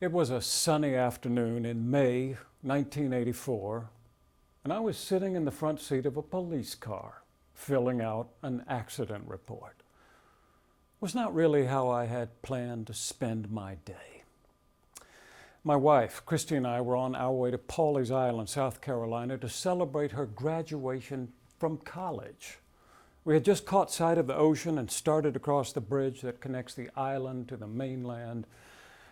It was a sunny afternoon in May 1984, and I was sitting in the front seat of a police car, filling out an accident report. It was not really how I had planned to spend my day. My wife, Christy, and I were on our way to Pawleys Island, South Carolina, to celebrate her graduation from college. We had just caught sight of the ocean and started across the bridge that connects the island to the mainland.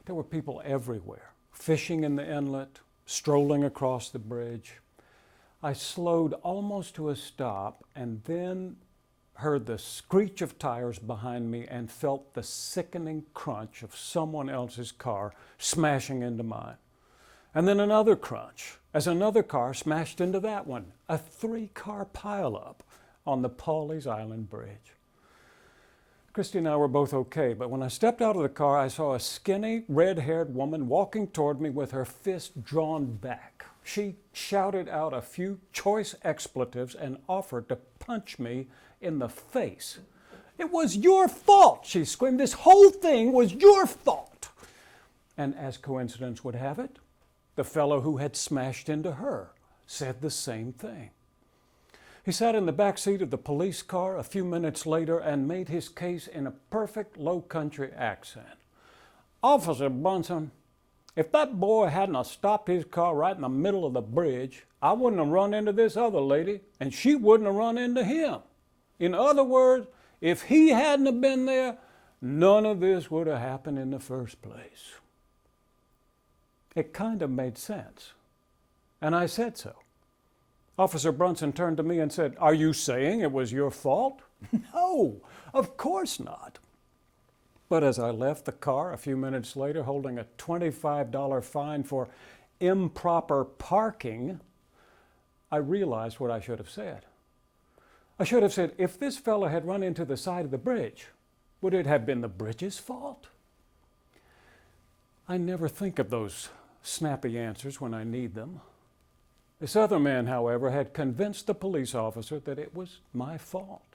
There were people everywhere, fishing in the inlet, strolling across the bridge. I slowed almost to a stop and then heard the screech of tires behind me and felt the sickening crunch of someone else's car smashing into mine. And then another crunch as another car smashed into that one, a 3-car pileup on the Pawleys Island Bridge. Christy and I were both okay, but when I stepped out of the car, I saw a skinny, red-haired woman walking toward me with her fist drawn back. She shouted out a few choice expletives and offered to punch me in the face. "It was your fault," she screamed. "This whole thing was your fault." And as coincidence would have it, the fellow who had smashed into her said the same thing. He sat in the back seat of the police car a few minutes later and made his case in a perfect low-country accent. "Officer Brunson, if that boy hadn't stopped his car right in the middle of the bridge, I wouldn't have run into this other lady, and she wouldn't have run into him. In other words, if he hadn't have been there, none of this would have happened in the first place." It kind of made sense, and I said so. Officer Brunson turned to me and said, "Are you saying it was your fault?" "No, of course not." But as I left the car a few minutes later holding a $25 fine for improper parking, I realized what I should have said. I should have said, if this fellow had run into the side of the bridge, would it have been the bridge's fault? I never think of those snappy answers when I need them. This other man, however, had convinced the police officer that it was my fault.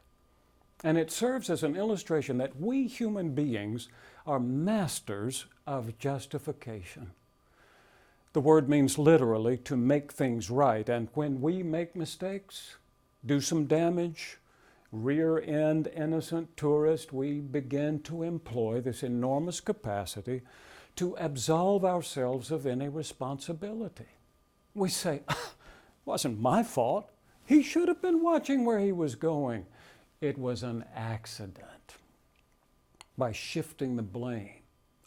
And it serves as an illustration that we human beings are masters of justification. The word means literally to make things right, and when we make mistakes, do some damage, rear-end innocent tourist, we begin to employ this enormous capacity to absolve ourselves of any responsibility. We say, "It wasn't my fault. He should have been watching where he was going. It was an accident." By shifting the blame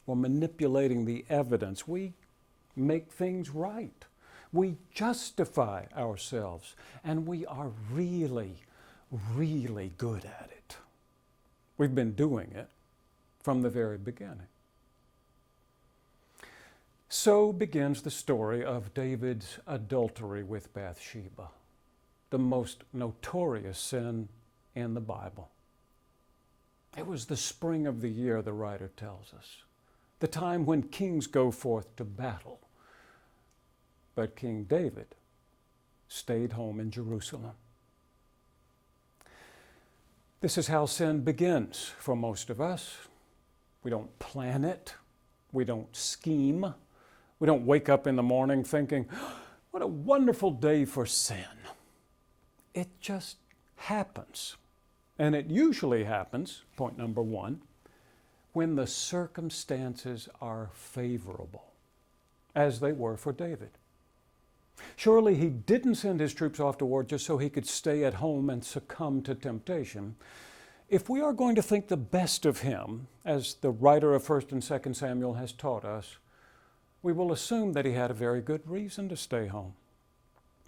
or manipulating the evidence, we make things right. We justify ourselves, and we are really, really good at it. We've been doing it from the very beginning. So begins the story of David's adultery with Bathsheba, the most notorious sin in the Bible. It was the spring of the year, the writer tells us, the time when kings go forth to battle. But King David stayed home in Jerusalem. This is how sin begins for most of us. We don't plan it. We don't scheme. We don't wake up in the morning thinking, "What a wonderful day for sin." It just happens. And it usually happens, point number one, when the circumstances are favorable, as they were for David. Surely he didn't send his troops off to war just so he could stay at home and succumb to temptation. If we are going to think the best of him, as the writer of 1 and 2 Samuel has taught us, we will assume that he had a very good reason to stay home.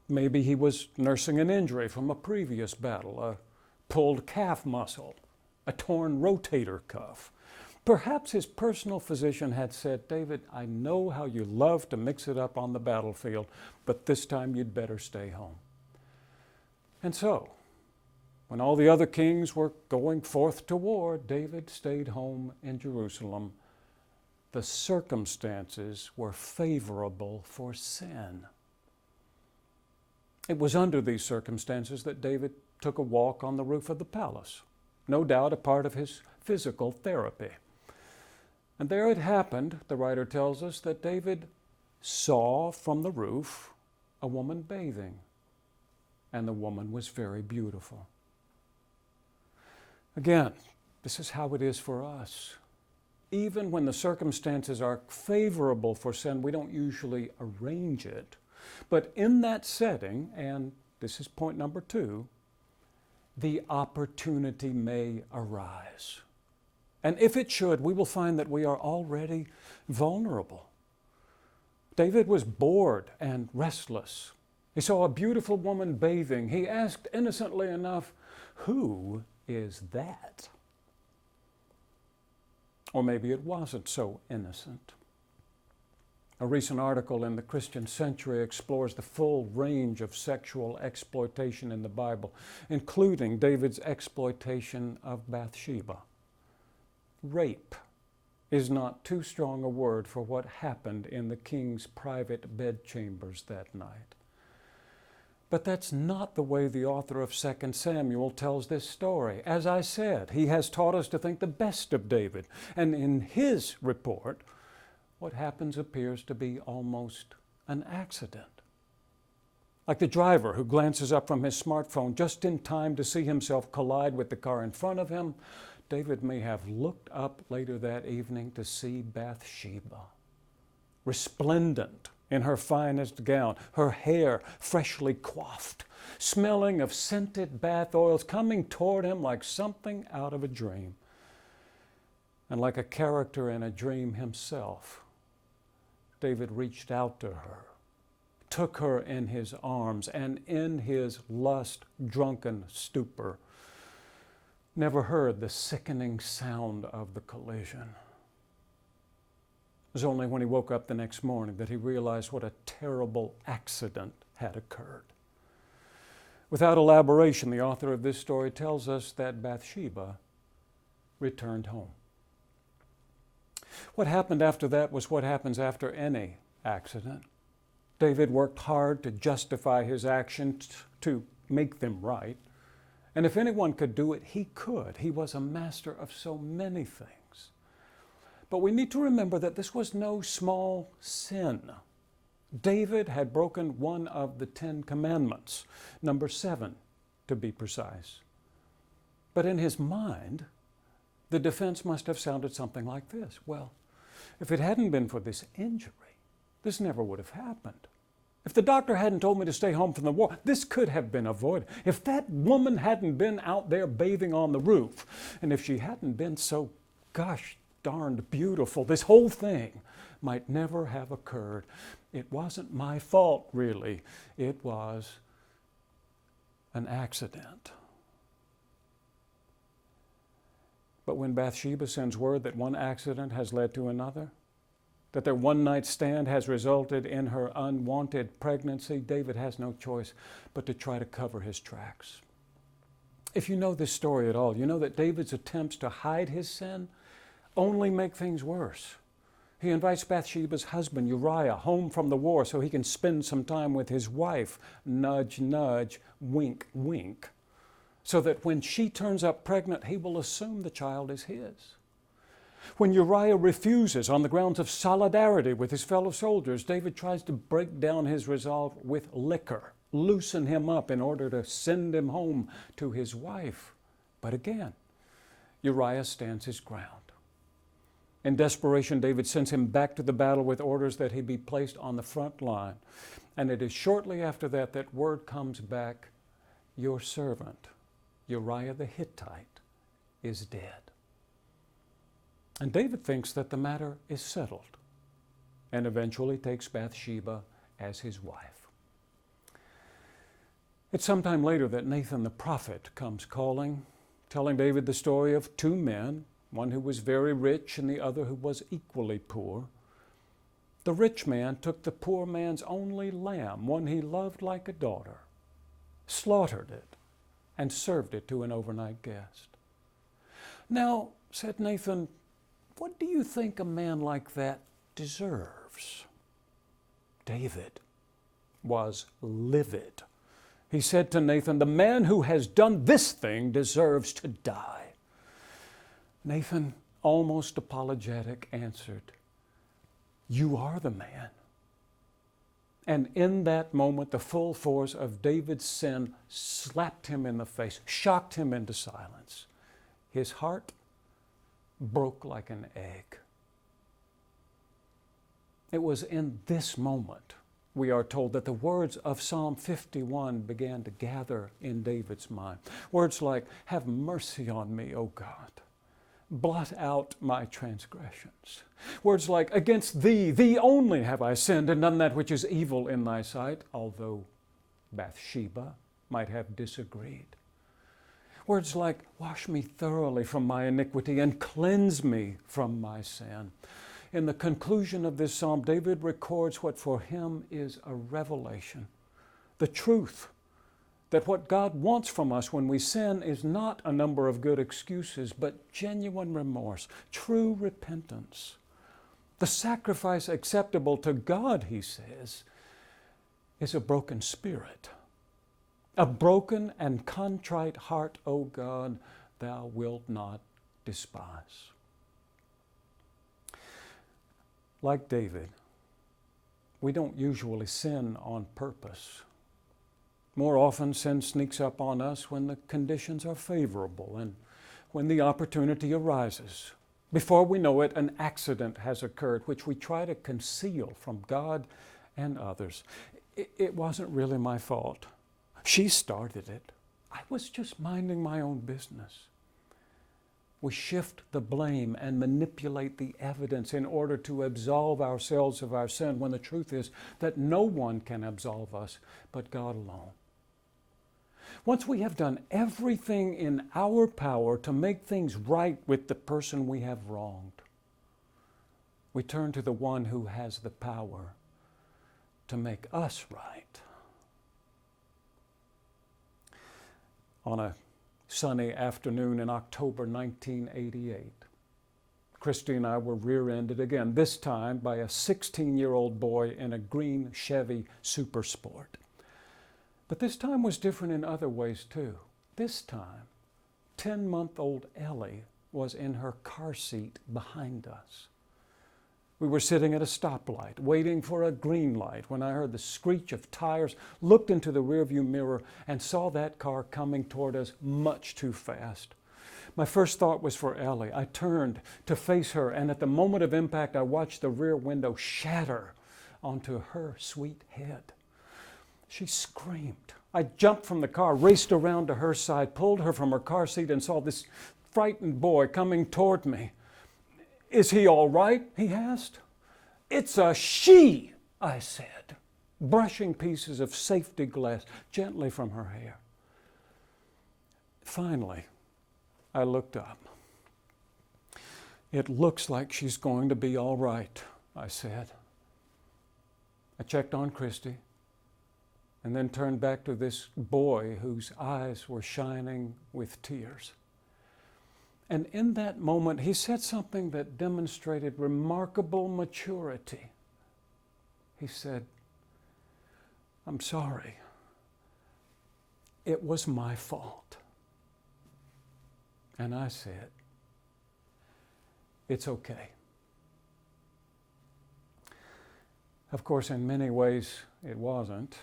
Maybe he was nursing an injury from a previous battle, a pulled calf muscle, a torn rotator cuff. Perhaps his personal physician had said, "David, I know how you love to mix it up on the battlefield, but this time you'd better stay home." And so, when all the other kings were going forth to war, David stayed home in Jerusalem. The circumstances were favorable for sin. It was under these circumstances that David took a walk on the roof of the palace, no doubt a part of his physical therapy. And there it happened, the writer tells us, that David saw from the roof a woman bathing, and the woman was very beautiful. Again, this is how it is for us. Even when the circumstances are favorable for sin, we don't usually arrange it. But in that setting, and this is point number 2, the opportunity may arise. And if it should, we will find that we are already vulnerable. David was bored and restless. He saw a beautiful woman bathing. He asked innocently enough, "Who is that?" Or maybe it wasn't so innocent. A recent article in the Christian Century explores the full range of sexual exploitation in the Bible, including David's exploitation of Bathsheba. Rape is not too strong a word for what happened in the king's private bedchambers that night. But that's not the way the author of 2 Samuel tells this story. As I said, he has taught us to think the best of David. And in his report, what happens appears to be almost an accident. Like the driver who glances up from his smartphone just in time to see himself collide with the car in front of him, David may have looked up later that evening to see Bathsheba, resplendent in her finest gown, her hair freshly coiffed, smelling of scented bath oils, coming toward him like something out of a dream. And like a character in a dream himself, David reached out to her, took her in his arms, and in his lust-drunken stupor, never heard the sickening sound of the collision. It was only when he woke up the next morning that he realized what a terrible accident had occurred. Without elaboration, the author of this story tells us that Bathsheba returned home. What happened after that was what happens after any accident. David worked hard to justify his actions, to make them right. And if anyone could do it, he could. He was a master of so many things. But we need to remember that this was no small sin. David had broken one of the 10 commandments, number 7 to be precise. But in his mind, the defense must have sounded something like this. Well, if it hadn't been for this injury, this never would have happened. If the doctor hadn't told me to stay home from the war, this could have been avoided. If that woman hadn't been out there bathing on the roof, and if she hadn't been so gosh darned beautiful, this whole thing might never have occurred. It wasn't my fault, really. It was an accident. But when Bathsheba sends word that one accident has led to another, that their one-night stand has resulted in her unwanted pregnancy, David has no choice but to try to cover his tracks. If you know this story at all, you know that David's attempts to hide his sin only make things worse. He invites Bathsheba's husband, Uriah, home from the war so he can spend some time with his wife, nudge, nudge, wink, wink, so that when she turns up pregnant, he will assume the child is his. When Uriah refuses on the grounds of solidarity with his fellow soldiers, David tries to break down his resolve with liquor, loosen him up in order to send him home to his wife. But again, Uriah stands his ground. In desperation, David sends him back to the battle with orders that he be placed on the front line. And it is shortly after that that word comes back, "Your servant, Uriah the Hittite, is dead." And David thinks that the matter is settled and eventually takes Bathsheba as his wife. It's sometime later that Nathan the prophet comes calling, telling David the story of 2 men, one who was very rich and the other who was equally poor. The rich man took the poor man's only lamb, one he loved like a daughter, slaughtered it, and served it to an overnight guest. "Now," said Nathan, "what do you think a man like that deserves?" David was livid. He said to Nathan, "The man who has done this thing deserves to die." Nathan almost apologetic, answered, "You are the man." And in that moment, the full force of David's sin slapped him in the face, shocked him into silence. His heart broke like an egg. It was in this moment, we are told, that the words of Psalm 51 began to gather in David's mind. Words like, "Have mercy on me, O God. Blot out my transgressions." Words like, "Against thee, thee only have I sinned and done that which is evil in thy sight," although Bathsheba might have disagreed. Words like, "Wash me thoroughly from my iniquity and cleanse me from my sin." In the conclusion of this psalm, David records what for him is a revelation, the truth that what God wants from us when we sin is not a number of good excuses, but genuine remorse, true repentance. The sacrifice acceptable to God, he says, is a broken spirit. A broken and contrite heart, O God, thou wilt not despise. Like David, we don't usually sin on purpose. More often, sin sneaks up on us when the conditions are favorable and when the opportunity arises. Before we know it, an accident has occurred which we try to conceal from God and others. It wasn't really my fault. She started it. I was just minding my own business. We shift the blame and manipulate the evidence in order to absolve ourselves of our sin, when the truth is that no one can absolve us but God alone. Once we have done everything in our power to make things right with the person we have wronged, we turn to the one who has the power to make us right. On a sunny afternoon in October 1988, Christy and I were rear-ended again, this time by a 16-year-old boy in a green Chevy Super Sport. But this time was different in other ways too. This time, 10-month-old Ellie was in her car seat behind us. We were sitting at a stoplight, waiting for a green light, when I heard the screech of tires, looked into the rearview mirror, and saw that car coming toward us much too fast. My first thought was for Ellie. I turned to face her, and at the moment of impact, I watched the rear window shatter onto her sweet head. She screamed. I jumped from the car, raced around to her side, pulled her from her car seat, and saw this frightened boy coming toward me. "Is he all right?" he asked. "It's a she," I said, brushing pieces of safety glass gently from her hair. Finally, I looked up. "It looks like she's going to be all right," I said. I checked on Christy and then turned back to this boy whose eyes were shining with tears. And in that moment, he said something that demonstrated remarkable maturity. He said, "I'm sorry. It was my fault." And I said, "It's okay." Of course, in many ways, it wasn't.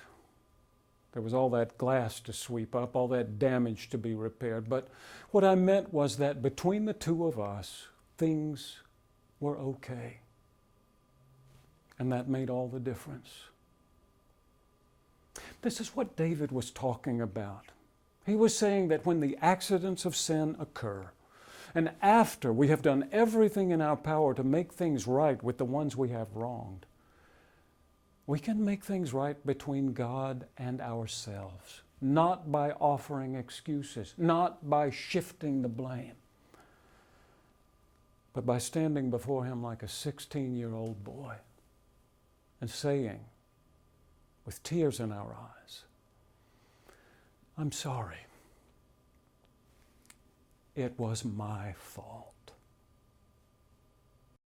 There was all that glass to sweep up, all that damage to be repaired. But what I meant was that between the two of us, things were okay. And that made all the difference. This is what David was talking about. He was saying that when the accidents of sin occur, and after we have done everything in our power to make things right with the ones we have wronged, we can make things right between God and ourselves, not by offering excuses, not by shifting the blame, but by standing before Him like a 16-year-old boy and saying, with tears in our eyes, "I'm sorry. It was my fault."